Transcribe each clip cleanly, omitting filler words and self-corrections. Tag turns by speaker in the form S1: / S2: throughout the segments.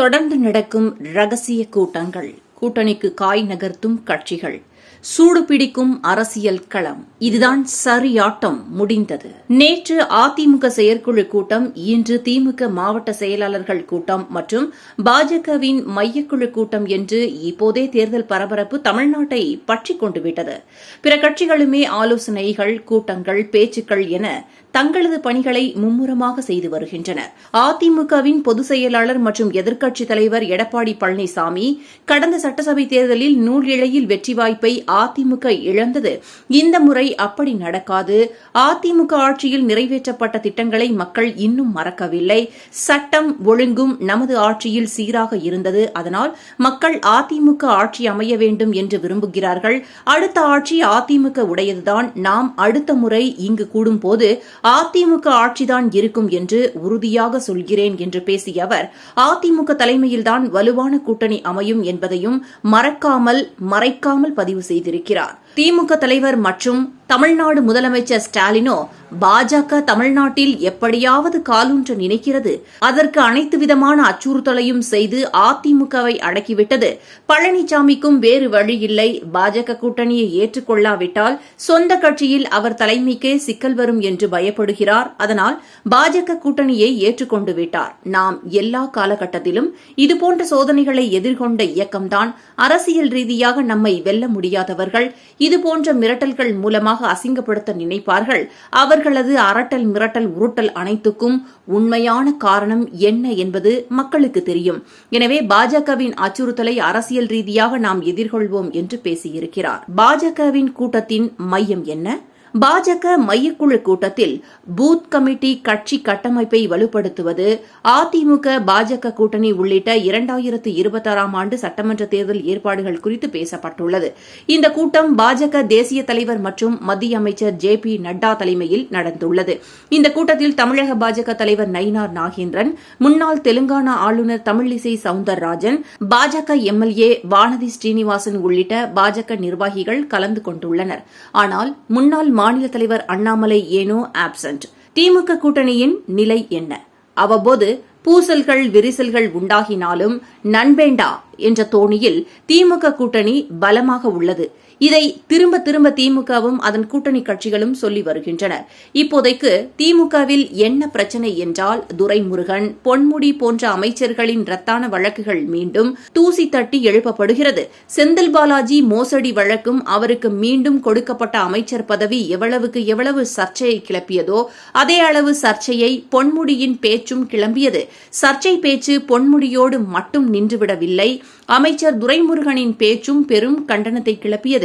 S1: தொடர்ந்து நடக்கும் ரகசிய கூட்டங்கள், கூட்டணிக்கு காய் நகர்த்தும் கட்சிகள், சூடு பிடிக்கும் அரசியல் களம், இதுதான் சரியாட்டம் முடிந்தது. நேற்று அதிமுக செயற்குழு கூட்டம், இன்று திமுக மாவட்ட செயலாளர்கள் கூட்டம் மற்றும் பாஜகவின் மையக்குழு கூட்டம் என்று இப்போதே தேர்தல் பரபரப்பு தமிழ்நாட்டை பற்றிக் கொண்டுவிட்டது. பிற கட்சிகளுமே ஆலோசனைகள், கூட்டங்கள், பேச்சுக்கள் என தங்களது பணிகளை மும்முரமாக செய்து வருகின்றனர். அதிமுகவின் பொதுச் செயலாளர் மற்றும் எதிர்க்கட்சித் தலைவர் எடப்பாடி பழனிசாமி கடந்த சட்டசபை தேர்தலில் நூல் இழையில் வெற்றி வாய்ப்பை அதிமுக இழந்தது. இந்த முறை அப்படி நடக்காது. அதிமுக ஆட்சியில் நிறைவேற்றப்பட்ட திட்டங்களை மக்கள் இன்னும் மறக்கவில்லை. சட்டம் ஒழுங்கும் நமது ஆட்சியில் சீராக இருந்தது. அதனால் மக்கள் அதிமுக ஆட்சி அமைய வேண்டும் என்று விரும்புகிறார்கள். அடுத்த ஆட்சி அதிமுக உடையதுதான். நாம் அடுத்த முறை இங்கு கூடும்போது அதிமுக ஆட்சிதான் இருக்கும் என்று உறுதியாக சொல்கிறேன் என்று பேசிய அவர், அதிமுக தலைமையில்தான் வலுவான கூட்டணி அமையும் என்பதையும் மறைக்காமல் பதிவு செய்திருக்கிறார். திமுக தலைவர் மற்றும் தமிழ்நாடு முதலமைச்சர் ஸ்டாலினோ பாஜக தமிழ்நாட்டில் எப்படியாவது காலூன்ற நினைக்கிறது. அதற்கு அனைத்து விதமான அச்சுறுத்தலையும் செய்து அதிமுகவை அடக்கிவிட்டது. பழனிசாமிக்கும் வேறு வழியில்லை. பாஜக கூட்டணியை ஏற்றுக்கொள்ளாவிட்டால் சொந்த கட்சியில் அவர் தலைமைக்கே சிக்கல் வரும் என்று பயப்படுகிறார். அதனால் பாஜக கூட்டணியை ஏற்றுக்கொண்டு விட்டார். நாம் எல்லா காலகட்டத்திலும் இதுபோன்ற சோதனைகளை எதிர்கொண்ட இயக்கம்தான். அரசியல் ரீதியாக நம்மை வெல்ல முடியாதவர்கள் இதுபோன்ற மிரட்டல்கள் மூலமாக அசிங்கப்படுத்த நினைப்பார்கள். அவர்களது அரட்டல், மிரட்டல், உருட்டல் அனைத்துக்கும் உண்மையான காரணம் என்ன என்பது மக்களுக்கு தெரியும். எனவே பாஜகவின் அச்சுறுத்தலை அரசியல் ரீதியாக நாம் எதிர்கொள்வோம் என்று பேசியிருக்கிறார். பாஜகவின் கூட்டத்தின் மையம் என்ன? பாஜக மையக்குழு கூட்டத்தில் பூத் கமிட்டி கட்சி கட்டமைப்பை வலுப்படுத்துவது, அதிமுக பாஜக கூட்டணி உள்ளிட்ட 2026 ஆண்டு சட்டமன்ற தேர்தல் ஏற்பாடுகள் குறித்து பேசப்பட்டுள்ளது. இந்த கூட்டம் பாஜக தேசிய தலைவர் மற்றும் மத்திய அமைச்சர் JP நட்டா தலைமையில் நடந்துள்ளது. இந்த கூட்டத்தில் தமிழக பாஜக தலைவர் நயினார் நாகேந்திரன், முன்னாள் தெலுங்கானா ஆளுநர் தமிழிசை சவுந்தரராஜன், பாஜக MLA வானதி ஸ்ரீனிவாசன் உள்ளிட்ட பாஜக நிர்வாகிகள் கலந்து கொண்டுள்ளனர். ஆனால் முன்னாள் மாநில தலைவர் அண்ணாமலை ஏனோ ஆப்சென்ட். திமுக கூட்டணியின் நிலை என்ன? அவ்வப்போது பூசல்கள், விரிசல்கள் உண்டாகினாலும் நண்பேண்டா என்ற தோணியில் திமுக கூட்டணி பலமாக உள்ளது. இதை திரும்ப திரும்ப திமுகவும் அதன் கூட்டணி கட்சிகளும் சொல்லி வருகின்றனர். இப்போதைக்கு திமுகவில் என்ன பிரச்சனை என்றால், துரைமுருகன், பொன்முடி போன்ற அமைச்சர்களின் ரத்தான வழக்குகள் மீண்டும் தூசி தட்டி எழுப்பப்படுகிறது. செந்தில் பாலாஜி மோசடி வழக்கும் அவருக்கு மீண்டும் கொடுக்கப்பட்ட அமைச்சர் பதவி எவ்வளவுக்கு எவ்வளவு சர்ச்சையை கிளப்பியதோ அதே அளவு சர்ச்சையை பொன்முடியின் பேச்சும் கிளம்பியது. சர்ச்சை பேச்சு பொன்முடியோடு மட்டும் நின்றுவிடவில்லை. அமைச்சர் துரைமுருகனின் பேச்சும் பெரும் கண்டனத்தை கிளப்பியது.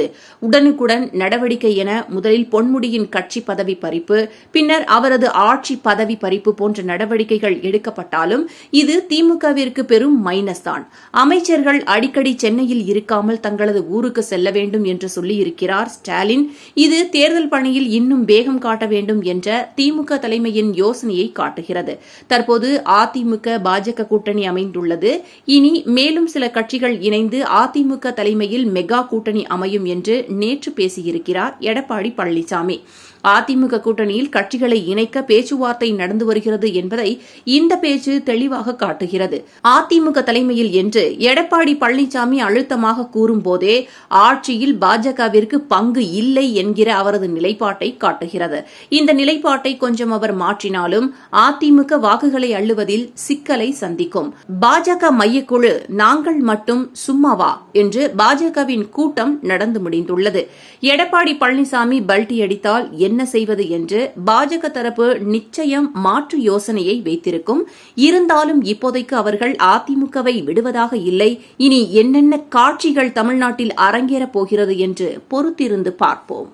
S1: உடனுக்குடன் நடவடிக்கை என முதலில் பொன்முடியின் கட்சி பதவி பறிப்பு, பின்னர் அவரது ஆட்சி பதவி பறிப்பு போன்ற நடவடிக்கைகள் எடுக்கப்பட்டாலும் இது திமுகவிற்கு பெரும் மைனஸ் தான். அமைச்சர்கள் அடிக்கடி சென்னையில் இருக்காமல் தங்களது ஊருக்கு செல்ல வேண்டும் என்று சொல்லியிருக்கிறார் ஸ்டாலின். இது தேர்தல் பணியில் இன்னும் வேகம் காட்ட வேண்டும் என்ற திமுக தலைமையின் யோசனையை காட்டுகிறது. தற்போது அதிமுக பாஜக கூட்டணி அமைந்துள்ளது. இனி மேலும் சில கட்சிகள் இணைந்து அதிமுக தலைமையில் மெகா கூட்டணி அமையும் என்று நேற்று பேசியிருக்கிறார் எடப்பாடி பழனிசாமி. அதிமுக கூட்டணியில் கட்சிகளை இணைக்க பேச்சுவார்த்தை நடந்து வருகிறது என்பதை இந்த பேச்சு தெளிவாக காட்டுகிறது. அதிமுக தலைமையில் என்று எடப்பாடி பழனிசாமி அழுத்தமாக கூறும்போதே ஆட்சியில் பாஜகவிற்கு பங்கு இல்லை என்கிற அவரது நிலைப்பாட்டை காட்டுகிறது. இந்த நிலைப்பாட்டை கொஞ்சம் அவர் மாற்றினாலும் அதிமுக வாக்குகளை அள்ளுவதில் சிக்கலை சந்திக்கும். பாஜக மையக்குழு நாங்கள் மட்டும் சும்மாவா என்று பாஜகவின் கூட்டம் நடந்து முடிந்துள்ளது. எடப்பாடி பழனிசாமி பல்டி அடித்தால் என்ன செய்வது என்று பாஜக தரப்பு நிச்சயம் மாற்று யோசனையை வைத்திருக்கும். இருந்தாலும் இப்போதைக்கு அவர்கள் அதிமுகவை விடுவதாக இல்லை. இனி என்னென்ன காட்சிகள் தமிழ்நாட்டில் அரங்கேறப் போகிறது என்று பொறுத்திருந்து பார்ப்போம்.